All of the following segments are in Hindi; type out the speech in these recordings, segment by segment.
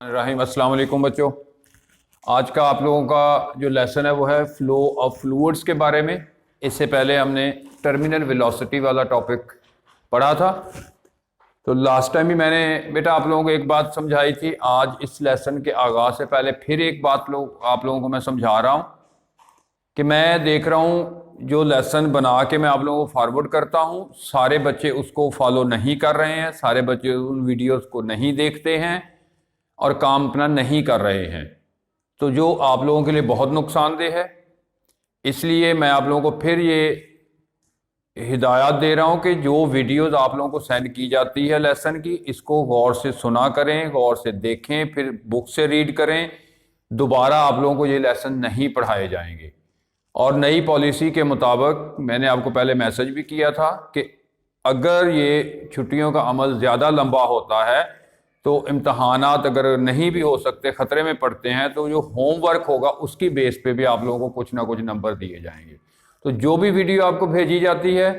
रहीम अस्सलाम वालेकुम बच्चों। आज का आप लोगों का जो लेसन है वो है फ्लो ऑफ फ्लूइड्स के बारे में। इससे पहले हमने टर्मिनल वेलोसिटी वाला टॉपिक पढ़ा था। तो लास्ट टाइम ही मैंने बेटा आप लोगों को एक बात समझाई थी। आज इस लेसन के आगाज़ से पहले फिर एक बात आप लोगों को मैं समझा रहा हूँ कि मैं देख रहा हूँ जो लेसन बना के मैं आप लोगों को फॉरवर्ड करता हूँ, सारे बच्चे उसको फॉलो नहीं कर रहे हैं, सारे बच्चे उन वीडियोस को नहीं देखते हैं और काम अपना नहीं कर रहे हैं। तो जो आप लोगों के लिए बहुत नुकसानदेह है। इसलिए मैं आप लोगों को फिर ये हिदायत दे रहा हूँ कि जो वीडियोस आप लोगों को सेंड की जाती है लेसन की, इसको गौर से सुना करें, गौर से देखें, फिर बुक से रीड करें। दोबारा आप लोगों को ये लेसन नहीं पढ़ाए जाएंगे। और नई पॉलिसी के मुताबिक मैंने आपको पहले मैसेज भी किया था कि अगर ये छुट्टियों का अमल ज़्यादा लंबा होता है तो इम्तहानात अगर नहीं भी हो सकते, ख़तरे में पड़ते हैं, तो जो होमवर्क होगा उसकी बेस पे भी आप लोगों को कुछ ना कुछ नंबर दिए जाएंगे। तो जो भी वीडियो आपको भेजी जाती है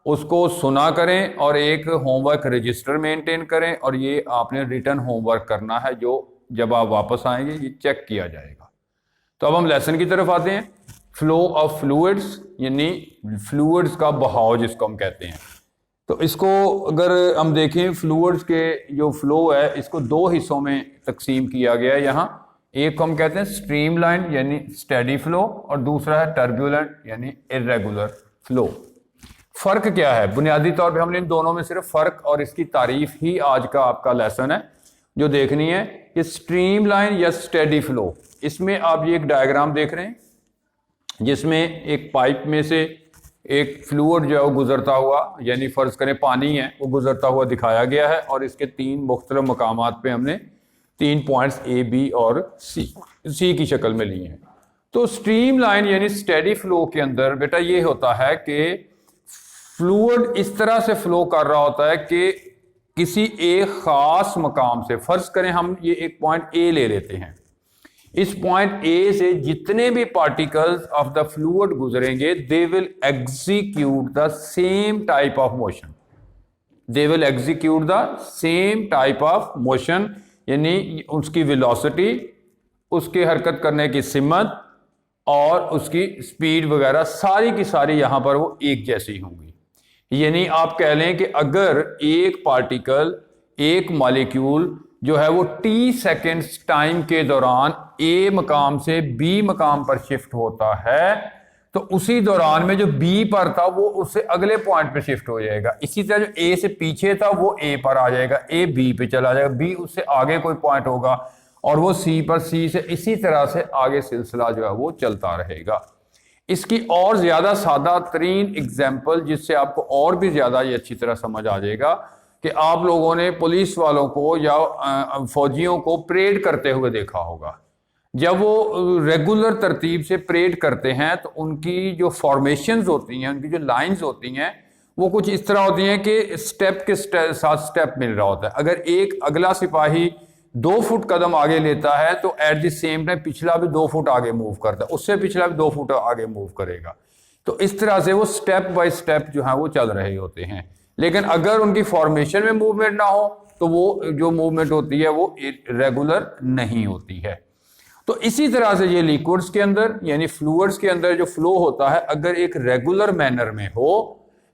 उसको सुना करें और एक होमवर्क रजिस्टर मेंटेन करें, और ये आपने रिटर्न होमवर्क करना है जो जब आप वापस आएंगे ये चेक किया जाएगा। तो अब हम लेसन की तरफ आते हैं। फ्लो ऑफ फ्लूइड्स यानी फ्लूइड्स का बहाव जिसको हम कहते हैं। तो इसको अगर हम देखें, फ्लूइड्स के जो फ्लो है इसको दो हिस्सों में तकसीम किया गया है। यहाँ एक को हम कहते हैं स्ट्रीमलाइन यानी स्टेडी फ्लो, और दूसरा है टर्बुलेंट यानी इर्रेगुलर फ्लो। फ़र्क क्या है? बुनियादी तौर पे हमने इन दोनों में सिर्फ फ़र्क और इसकी तारीफ ही आज का आपका लेसन है जो देखनी है कि स्ट्रीमलाइन या स्टेडी फ्लो। इसमें आप ये एक डायग्राम देख रहे हैं जिसमें एक पाइप में से एक फ्लूइड जो है वो गुजरता हुआ, यानी फ़र्ज़ करें पानी है, वो गुजरता हुआ दिखाया गया है, और इसके तीन मुख्तलिफ मकामात पे हमने 3 पॉइंट्स ए, बी और सी की शक्ल में लिए हैं। तो स्ट्रीम लाइन यानी स्टेडी फ्लो के अंदर बेटा ये होता है कि फ्लूइड इस तरह से फ्लो कर रहा होता है कि किसी एक ख़ास मकाम से, फ़र्ज़ करें हम ये एक पॉइंट ए ले लेते हैं, इस पॉइंट ए से जितने भी पार्टिकल्स ऑफ द फ्लूइड गुजरेंगे they will execute the same type of motion. They will execute the same type of motion यानी उसकी वेलोसिटी, उसके हरकत करने की सिमत और उसकी स्पीड वगैरह सारी की सारी यहां पर वो एक जैसी होंगी। यानी आप कह लें कि अगर एक पार्टिकल, एक मॉलिक्यूल जो है वो टी सेकेंड्स टाइम के दौरान ए मकाम से बी मकाम पर शिफ्ट होता है, तो उसी दौरान में जो बी पर था वो उससे अगले पॉइंट पे शिफ्ट हो जाएगा। इसी तरह जो ए से पीछे था वो ए पर आ जाएगा, ए बी पे चला जाएगा, बी उससे आगे कोई पॉइंट होगा और वो सी पर, सी से इसी तरह से आगे सिलसिला जो है वो चलता रहेगा। इसकी और ज्यादा सादा तरीन एग्जाम्पल जिससे आपको और भी ज्यादा ये अच्छी तरह समझ आ जाएगा कि आप लोगों ने पुलिस वालों को या फौजियों को परेड करते हुए देखा होगा। जब वो रेगुलर तरतीब से परेड करते हैं तो उनकी जो फॉर्मेशंस होती हैं, उनकी जो लाइंस होती हैं, वो कुछ इस तरह होती हैं कि स्टेप के साथ स्टेप मिल रहा होता है। अगर एक अगला सिपाही 2 फुट कदम आगे लेता है तो एट द सेम टाइम पिछला भी 2 फुट आगे मूव करता है, उससे पिछला भी 2 फुट आगे मूव करेगा। तो इस तरह से वो स्टेप बाय स्टेप जो है वो चल रहे होते हैं। लेकिन अगर उनकी फॉर्मेशन में मूवमेंट ना हो तो वो जो मूवमेंट होती है वो रेगुलर नहीं होती है। तो इसी तरह से ये लिक्विड्स के अंदर यानी फ्लूइड्स के अंदर जो फ्लो होता है अगर एक रेगुलर मैनर में हो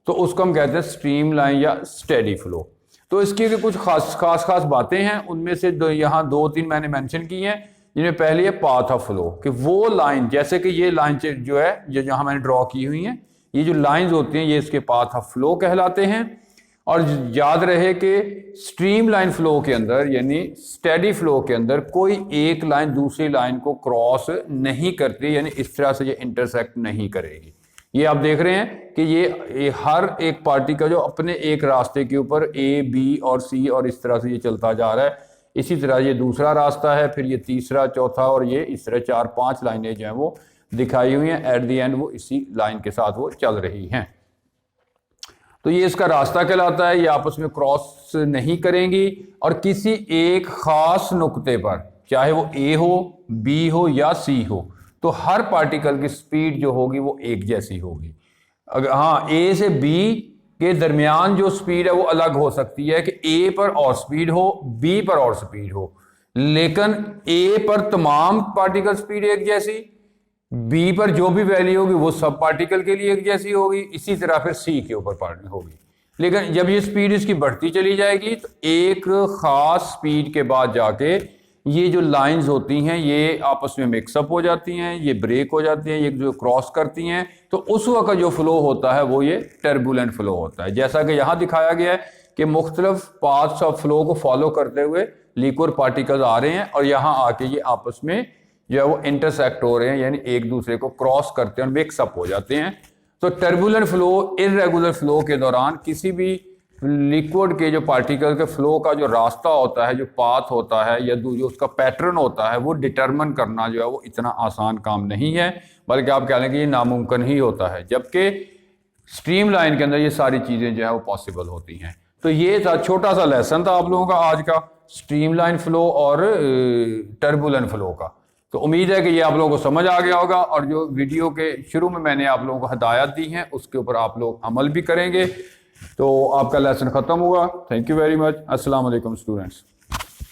तो उसको हम कहते हैं स्ट्रीमलाइन या स्टेडी फ्लो। तो इसकी कुछ खास बातें हैं, उनमें से यहाँ 2-3 मैंने मेंशन की हैं, जिनमें पहली है पाथ ऑफ फ्लो, कि वो लाइन, जैसे कि ये लाइन जो है जो जहाँ मैंने ड्रॉ की हुई हैं, ये जो लाइंस होती हैं ये इसके पाथ ऑफ फ्लो कहलाते हैं। और याद रहे कि स्ट्रीम लाइन फ्लो के अंदर यानी स्टेडी फ्लो के अंदर कोई एक लाइन दूसरी लाइन को क्रॉस नहीं करती, यानी इस तरह से ये इंटरसेक्ट नहीं करेगी। ये आप देख रहे हैं कि ये हर एक पार्टी का जो अपने एक रास्ते के ऊपर ए, बी और सी और इस तरह से ये चलता जा रहा है। इसी तरह ये दूसरा रास्ता है, फिर ये तीसरा, चौथा, और ये इस तरह 4-5 लाइनें जो हैं वो दिखाई हुई हैं। एट द एंड वो इसी लाइन के साथ वो चल रही हैं। तो ये इसका रास्ता कहलाता है। ये आपस में क्रॉस नहीं करेंगी और किसी एक खास नुक्ते पर, चाहे वो ए हो, बी हो या सी हो, तो हर पार्टिकल की स्पीड जो होगी वो एक जैसी होगी। अगर हाँ ए से बी के दरमियान जो स्पीड है वो अलग हो सकती है कि ए पर और स्पीड हो, बी पर और स्पीड हो, लेकिन ए पर तमाम पार्टिकल स्पीड एक जैसी, बी पर जो भी वैल्यू होगी वो सब पार्टिकल के लिए एक जैसी होगी, इसी तरह फिर सी के ऊपर होगी। लेकिन जब ये स्पीड इसकी बढ़ती चली जाएगी तो एक खास स्पीड के बाद जाके ये जो लाइंस होती हैं ये आपस में मिक्सअप हो जाती हैं, ये ब्रेक हो जाती हैं, ये जो क्रॉस करती हैं, तो उस वक्त जो फ्लो होता है वो ये टर्बुलेंट फ्लो होता है। जैसा कि यहाँ दिखाया गया है कि मुख्तलिफ पाथ्स ऑफ फ्लो को फॉलो करते हुए लिक्विड पार्टिकल्स आ रहे हैं और यहाँ आके ये आपस में जो है वो इंटरसेक्ट हो रहे हैं, यानी एक दूसरे को क्रॉस करते हैं और मिक्सअप हो जाते हैं। तो टर्बुलेंट फ्लो इर्रेगुलर फ्लो के दौरान किसी भी लिक्विड के जो पार्टिकल के फ्लो का जो रास्ता होता है, जो पाथ होता है या जो उसका पैटर्न होता है, वो डिटरमिन करना जो है वो इतना आसान काम नहीं है, बल्कि आप कह लें कि ये नामुमकिन ही होता है। जबकि स्ट्रीम लाइन के अंदर ये सारी चीज़ें जो है वो पॉसिबल होती हैं। तो ये था छोटा सा लेसन था आप लोगों का आज का, स्ट्रीम लाइन फ्लो और टर्बुलेंट फ्लो का। तो उम्मीद है कि ये आप लोगों को समझ आ गया होगा और जो वीडियो के शुरू में मैंने आप लोगों को हिदायत दी हैं उसके ऊपर आप लोग अमल भी करेंगे। तो आपका लेसन ख़त्म हुआ। Thank you very much. अस्सलाम वालेकुम स्टूडेंट्स।